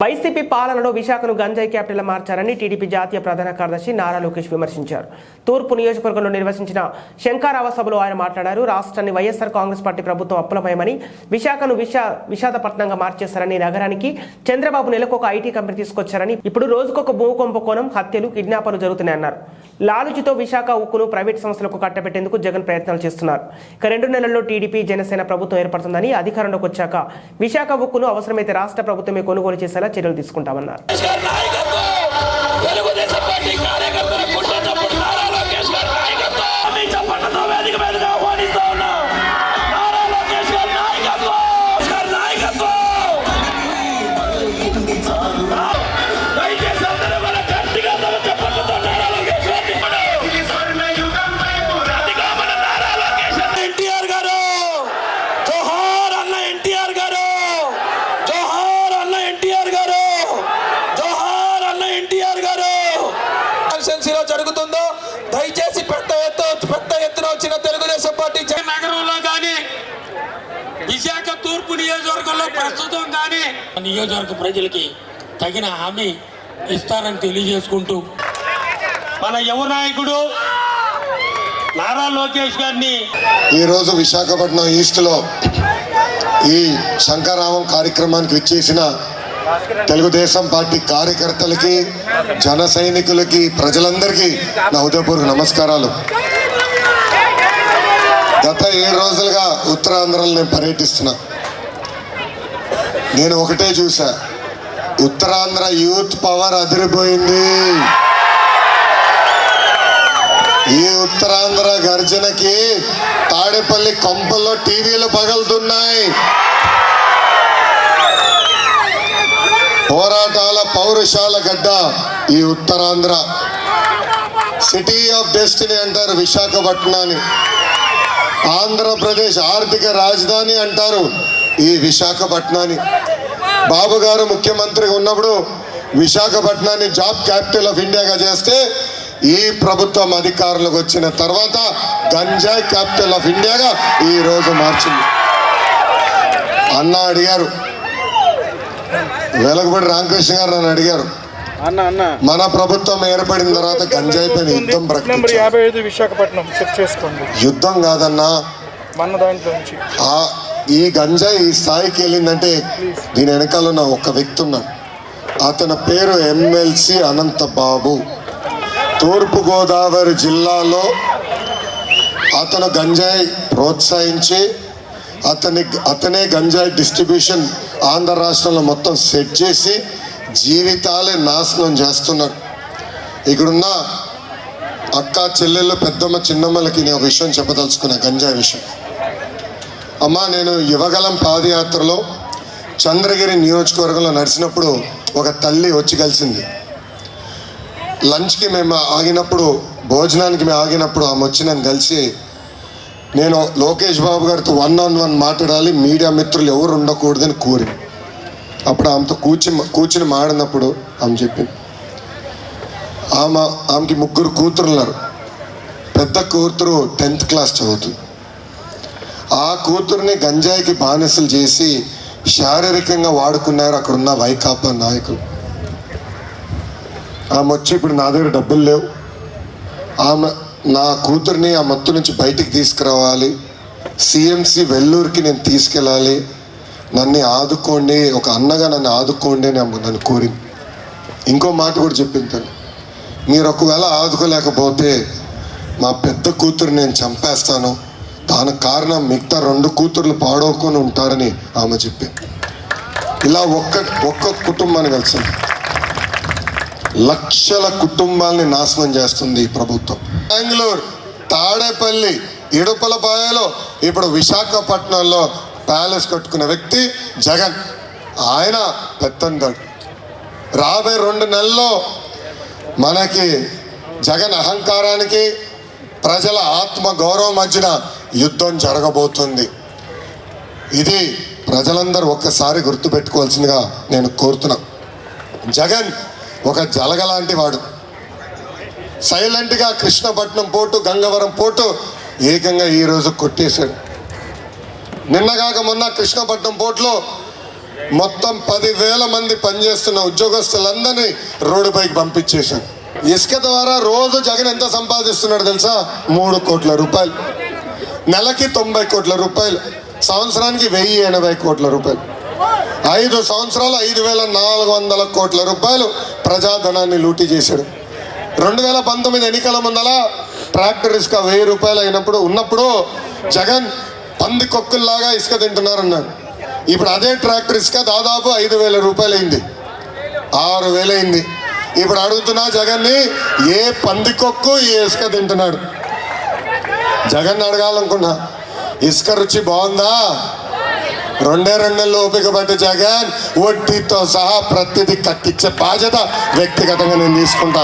YCP పాలనలో విశాఖను గంజాయి క్యాపిటల్ మార్చారని టీడీపీ జాతీయ ప్రధాన కార్యదర్శి నారా లోకేష్ విమర్శించారు. తూర్పు నియోజకవర్గంలో నిర్వహించిన శంకారావ సభలో ఆయన మాట్లాడారు. రాష్ట్రాన్ని వైఎస్ఆర్ కాంగ్రెస్ పార్టీ ప్రభుత్వం అప్పులమయమని, విశాఖను విషాదపట్నంగా మార్చేశారని, నగరానికి చంద్రబాబు నెలకొక ఐటీ కంపెనీ తీసుకొచ్చారని, ఇప్పుడు రోజుకొక భూ కుంభకోణం, హత్యలు, కిడ్నాపర్లు జరుగుతున్నాయన్నారు. లాలుచితో విశాఖ ఉక్కును ప్రైవేట్ సంస్థలకు కట్టబెట్టేందుకు జగన్ ప్రయత్నాలు చేస్తున్నారు. ఇక 2 నెలల్లో టీడీపీ జనసేన ప్రభుత్వం ఏర్పడుతుందని, అధికారంలోకి వచ్చాక విశాఖ ఉక్కును అవసరమైతే రాష్ట్ర ప్రభుత్వమే కొనుగోలు చేసేలా చర్యలు తీసుకుంటామన్నారు. జరుగుతుందో దయచేసి పెద్ద ఎత్తున వచ్చిన తెలుగుదేశం పార్టీ నగరంలో కానీ విశాఖ తూర్పు నియోజకవర్గంలో ప్రస్తుతం కానీ నియోజకవర్గ ప్రజలకి తగిన హామీ ఇస్తారని తెలియజేసుకుంటూ మన యువ నాయకుడు నారా లోకేష్ గారిని ఈరోజు విశాఖపట్నం ఈస్ట్లో ఈ శంకరామం కార్యక్రమానికి విచ్చేసిన తెలుగుదేశం పార్టీ కార్యకర్తలకి, జన సైనికులకి, ప్రజలందరికీ నా హృదయపూర్వక నమస్కారాలు. గత 7 రోజులుగా ఉత్తరాంధ్రలో నేను పర్యటిస్తున్నా. నేను ఒకటే చూసా, ఉత్తరాంధ్ర యూత్ పవర్ అదిరిపోయింది. ఈ ఉత్తరాంధ్ర గర్జనకి తాడేపల్లి కొంపల్లో టీవీలు పగలుతున్నాయి. పోరాటాల పౌరుషాల గడ్డ ఈ ఉత్తరాంధ్ర. సిటీ ఆఫ్ డెస్టినీ అంటారు విశాఖపట్నాన్ని. ఆంధ్రప్రదేశ్ ఆర్థిక రాజధాని అంటారు ఈ విశాఖపట్నాన్ని. బాబు గారు ముఖ్యమంత్రిగా ఉన్నప్పుడు విశాఖపట్నాన్ని జాబ్ క్యాపిటల్ ఆఫ్ ఇండియాగా చేస్తే, ఈ ప్రభుత్వం అధికారంలోకి వచ్చిన తర్వాత గంజాయి క్యాపిటల్ ఆఫ్ ఇండియాగా ఈరోజు మార్చింది. అన్న అడిగారు, వెలగబడి రామకృష్ణ గారు నన్ను అడిగారు, మన ప్రభుత్వం ఏర్పడిన తర్వాత గంజాయి పైన యుద్ధం ప్రకటించారు. యుద్ధం కాదన్నా, ఈ గంజాయి ఈ స్థాయికి వెళ్ళిందంటే దీని వెనకాల ఉన్న ఒక వ్యక్తి ఉన్నాడు. అతని పేరు ఎమ్మెల్సీ అనంతబాబు. తూర్పుగోదావరి జిల్లాలో అతను గంజాయి ప్రోత్సహించి అతనే గంజాయి డిస్ట్రిబ్యూషన్ ఆంధ్ర రాష్ట్రంలో మొత్తం సెట్ చేసి జీవితాలే నాశనం చేస్తున్నాడు. ఇక్కడున్న అక్క చెల్లెళ్ళు, పెద్దమ్మ, చిన్నమ్మలకి నేను ఒక విషయం చెప్పదలుచుకున్నా, గంజాయి విషయం. అమ్మ, నేను యువగలం పాదయాత్రలో చంద్రగిరి నియోజకవర్గంలో నడిచినప్పుడు ఒక తల్లి వచ్చి కలిసింది. లంచ్కి మేము ఆగినప్పుడు, భోజనానికి మేము ఆగినప్పుడు ఆమె వచ్చి నన్ను కలిసి, నేను లోకేష్ బాబు గారితో 1-on-1 మాట్లాడాలి, మీడియా మిత్రులు ఎవరు ఉండకూడదని కోరి, అప్పుడు ఆమెతో కూర్చుని మాడినప్పుడు ఆమె చెప్పింది, ఆమెకి 3 కూతురు ఉన్నారు. పెద్ద కూతురు 10th క్లాస్ చదువుతుంది. ఆ కూతురుని గంజాయికి బానిసలు చేసి శారీరకంగా వాడుకున్నారు అక్కడున్న వైకాపా నాయకులు. ఆమె వచ్చి, ఇప్పుడు నా దగ్గర డబ్బులు లేవు, నా కూతుర్ని ఆ మత్తు నుంచి బయటికి తీసుకురావాలి, సిఎంసి వెల్లూరుకి నేను తీసుకెళ్ళాలి, నన్ను ఆదుకోండి, ఒక అన్నగా నన్ను ఆదుకోండి అని నన్ను కోరింది. ఇంకో మాట కూడా చెప్పింది తను, మీరు ఒకవేళ ఆదుకోలేకపోతే మా పెద్ద కూతురు నేను చంపేస్తాను, దానికి కారణం మిగతా 2 కూతుర్లు పాడవకొని ఉంటారని ఆమె చెప్పింది. ఇలా ఒక్క కుటుంబాన్ని కలిసింది, లక్షల కుటుంబాలని నాశనం చేస్తుంది ఈ ప్రభుత్వం. బెంగళూరు, తాడేపల్లి, ఇడుపలపాయలో, ఇప్పుడు విశాఖపట్నంలో ప్యాలెస్ కట్టుకున్న వ్యక్తి జగన్. ఆయన పెత్తందాడు. రాబోయే 2 నెలల్లో మనకి జగన్ అహంకారానికి ప్రజల ఆత్మ గౌరవం మధ్యన యుద్ధం జరగబోతుంది. ఇది ప్రజలందరూ ఒక్కసారి గుర్తుపెట్టుకోవాల్సిందిగా నేను కోరుతున్నా. జగన్ ఒక జలగలాంటి వాడు. సైలెంట్గా కృష్ణపట్నం పోర్టు, గంగవరం పోర్టు ఏకంగా ఈరోజు కొట్టేశాడు. నిన్నగాక మొన్న కృష్ణపట్నం పోర్టులో మొత్తం 10,000 మంది పనిచేస్తున్న ఉద్యోగస్తులందరినీ రోడ్డుపైకి పంపించేశారు. ఇసుక ద్వారా రోజు జగన్ ఎంత సంపాదిస్తున్నాడు తెలుసా? 3 కోట్ల రూపాయలు, నెలకి 90 కోట్ల రూపాయలు, సంవత్సరానికి 1080 కోట్ల రూపాయలు. 5 సంవత్సరాలు 5,400 కోట్ల రూపాయలు ప్రజాధనాన్ని లూటీ చేశాడు. 2019 ఎన్నికల ముందల ట్రాక్టర్ ఇసుక 1000 రూపాయలు ఉన్నప్పుడు జగన్ పంది కొక్కుల్లాగా ఇసుక తింటున్నారన్నాడు. ఇప్పుడు అదే ట్రాక్టర్ ఇసుక దాదాపు 5,000 రూపాయలు అయింది, 6,000 అయింది. ఇప్పుడు అడుగుతున్నా జగన్ని, ఏ పంది కొక్కు ఈ ఇసుక తింటున్నాడు? జగన్ అడగాలనుకున్నా, ఇసుక రుచి బాగుందా? 2 నెలలు ఓపిక పట్టి జగన్ వడ్డీతో సహా ప్రతిదీ కట్టించే బాధ్యత వ్యక్తిగతంగా నేను తీసుకుంటా.